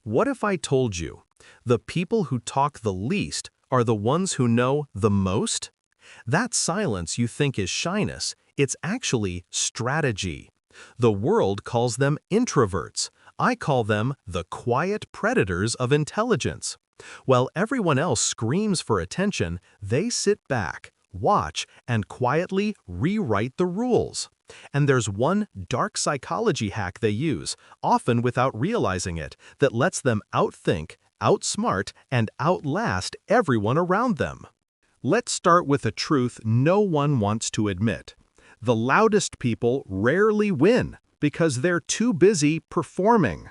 What if I told you the people who talk the least are the ones who know the most? That silence you think is shyness, it's actually strategy. The world calls them introverts. I call them the quiet predators of intelligence. While everyone else screams for attention, they sit back, watch, and quietly rewrite the rules. And there's one dark psychology hack they use, often without realizing it, that lets them outthink, outsmart, and outlast everyone around them. Let's start with a truth no one wants to admit. The loudest people rarely win because they're too busy performing.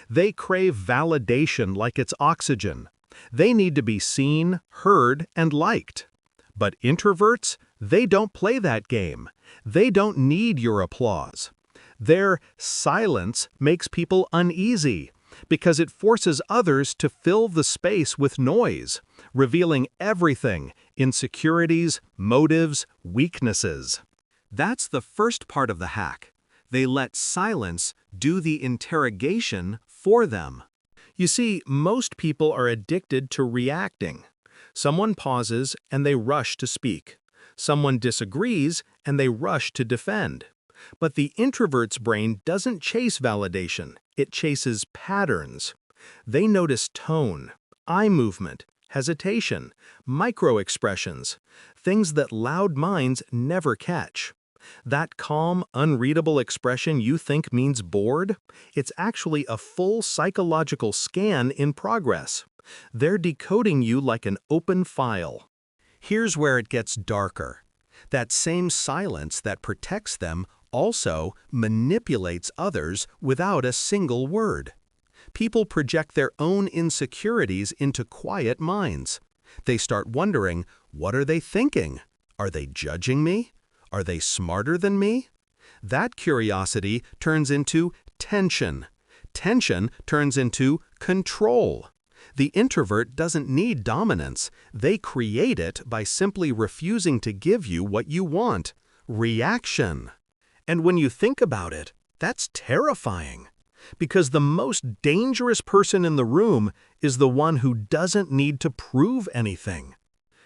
They crave validation like it's oxygen. They need to be seen, heard, and liked. But introverts, they don't play that game. They don't need your applause. Their silence makes people uneasy because it forces others to fill the space with noise, revealing everything: insecurities, motives, weaknesses. That's the first part of the hack. They let silence do the interrogation for them. You see, most people are addicted to reacting. Someone pauses and they rush to speak. Someone disagrees and they rush to defend. But the introvert's brain doesn't chase validation, it chases patterns. They notice tone, eye movement, hesitation, micro-expressions, things that loud minds never catch. That calm, unreadable expression you think means bored, it's actually a full psychological scan in progress. They're decoding you like an open file. Here's where it gets darker. That same silence that protects them also manipulates others without a single word. People project their own insecurities into quiet minds. They start wondering, what are they thinking? Are they judging me? Are they smarter than me? That curiosity turns into tension. Tension turns into control. The introvert doesn't need dominance. They create it by simply refusing to give you what you want: reaction. And when you think about it, that's terrifying. Because the most dangerous person in the room is the one who doesn't need to prove anything.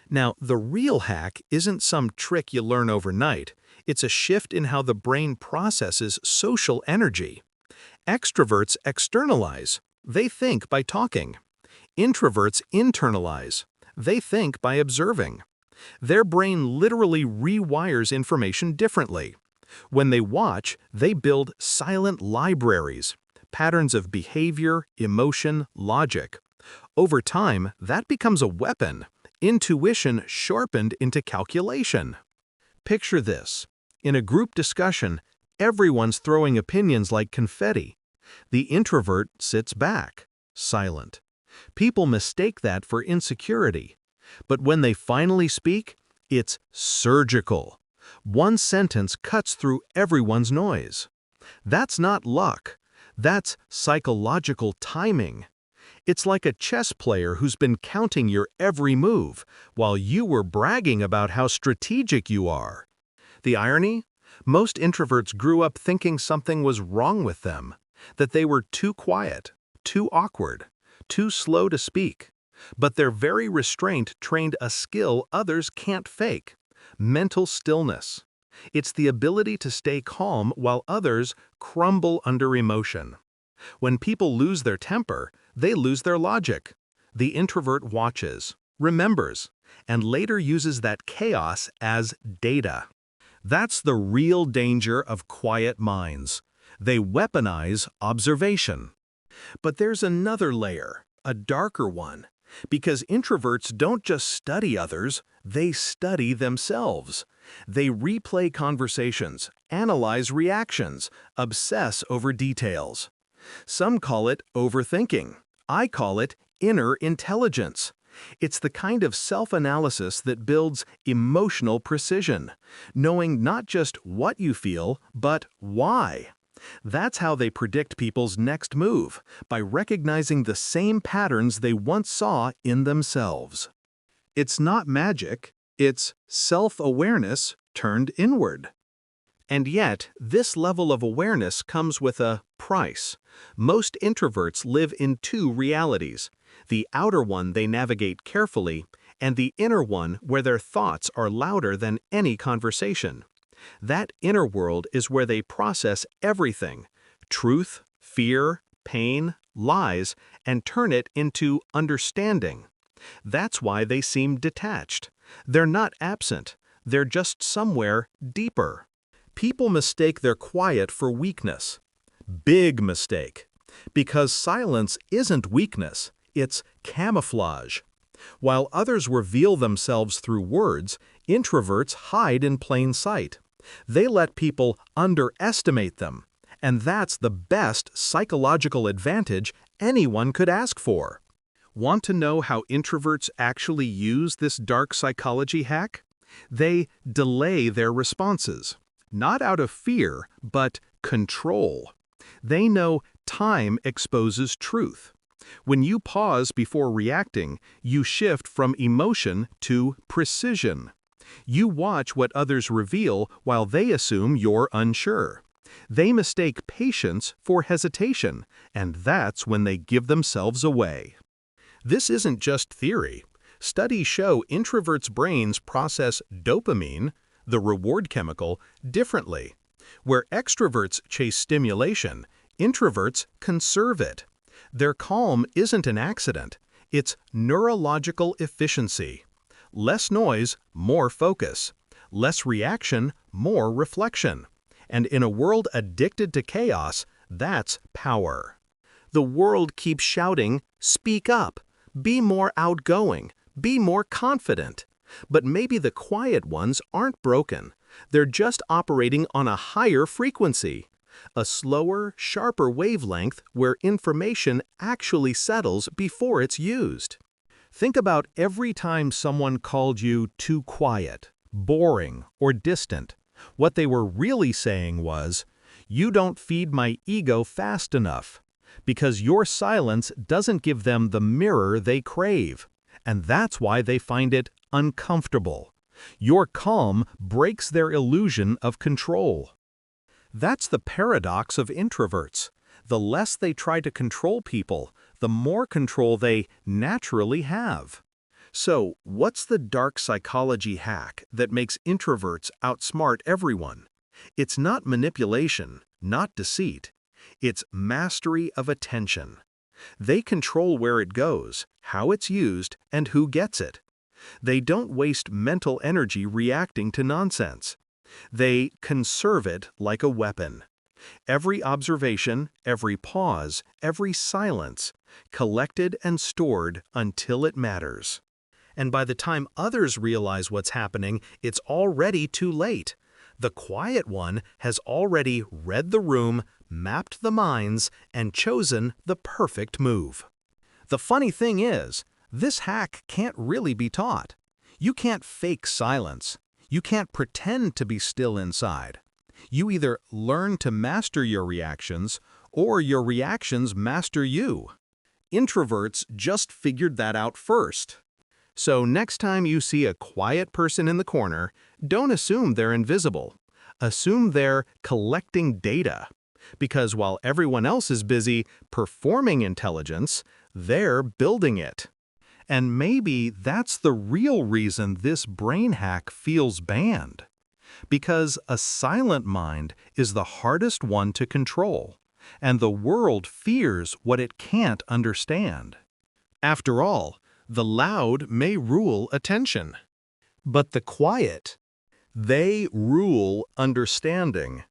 Now, the real hack isn't some trick you learn overnight. It's a shift in how the brain processes social energy. Extroverts externalize. They think by talking. Introverts internalize. They think by observing. Their brain literally rewires information differently. When they watch, they build silent libraries, patterns of behavior, emotion, logic. Over time, that becomes a weapon. Intuition sharpened into calculation. Picture this. In a group discussion, everyone's throwing opinions like confetti. The introvert sits back, silent. People mistake that for insecurity. But when they finally speak, it's surgical. One sentence cuts through everyone's noise. That's not luck. That's psychological timing. It's like a chess player who's been counting your every move, while you were bragging about how strategic you are. The irony? Most introverts grew up thinking something was wrong with them, that they were too quiet, too awkward, too slow to speak. But their very restraint trained a skill others can't fake: mental stillness. It's the ability to stay calm while others crumble under emotion. When people lose their temper, they lose their logic. The introvert watches, remembers, and later uses that chaos as data. That's the real danger of quiet minds. They weaponize observation. But there's another layer, a darker one, because introverts don't just study others, they study themselves. They replay conversations, analyze reactions, obsess over details. Some call it overthinking. I call it inner intelligence. It's the kind of self-analysis that builds emotional precision, knowing not just what you feel, but why. That's how they predict people's next move, by recognizing the same patterns they once saw in themselves. It's not magic, it's self-awareness turned inward. And yet, this level of awareness comes with a price. Most introverts live in two realities: the outer one they navigate carefully, and the inner one where their thoughts are louder than any conversation. That inner world is where they process everything: truth, fear, pain, lies, and turn it into understanding. That's why they seem detached. They're not absent, they're just somewhere deeper. People mistake their quiet for weakness. Big mistake. Because silence isn't weakness, it's camouflage. While others reveal themselves through words, introverts hide in plain sight. They let people underestimate them, and that's the best psychological advantage anyone could ask for. Want to know how introverts actually use this dark psychology hack? They delay their responses. Not out of fear, but control. They know time exposes truth. When you pause before reacting, you shift from emotion to precision. You watch what others reveal while they assume you're unsure. They mistake patience for hesitation, and that's when they give themselves away. This isn't just theory. Studies show introverts' brains process dopamine, the reward chemical, differently. Where extroverts chase stimulation, introverts conserve it. Their calm isn't an accident, it's neurological efficiency. Less noise, more focus. Less reaction, more reflection. And in a world addicted to chaos, that's power. The world keeps shouting, "Speak up, be more outgoing, be more confident." But maybe the quiet ones aren't broken. They're just operating on a higher frequency. A slower, sharper wavelength where information actually settles before it's used. Think about every time someone called you too quiet, boring, or distant. What they were really saying was, "You don't feed my ego fast enough," because your silence doesn't give them the mirror they crave. And that's why they find it uncomfortable. Your calm breaks their illusion of control. That's the paradox of introverts. The less they try to control people, the more control they naturally have. So, what's the dark psychology hack that makes introverts outsmart everyone? It's not manipulation, not deceit. It's mastery of attention. They control where it goes, how it's used, and who gets it. They don't waste mental energy reacting to nonsense. They conserve it like a weapon. Every observation, every pause, every silence, collected and stored until it matters. And by the time others realize what's happening, it's already too late. The quiet one has already read the room, mapped the minds, and chosen the perfect move. The funny thing is, this hack can't really be taught. You can't fake silence. You can't pretend to be still inside. You either learn to master your reactions, or your reactions master you. Introverts just figured that out first. So next time you see a quiet person in the corner, don't assume they're invisible. Assume they're collecting data. Because while everyone else is busy performing intelligence, they're building it. And maybe that's the real reason this brain hack feels banned. Because a silent mind is the hardest one to control, and the world fears what it can't understand. After all, the loud may rule attention, but the quiet, they rule understanding.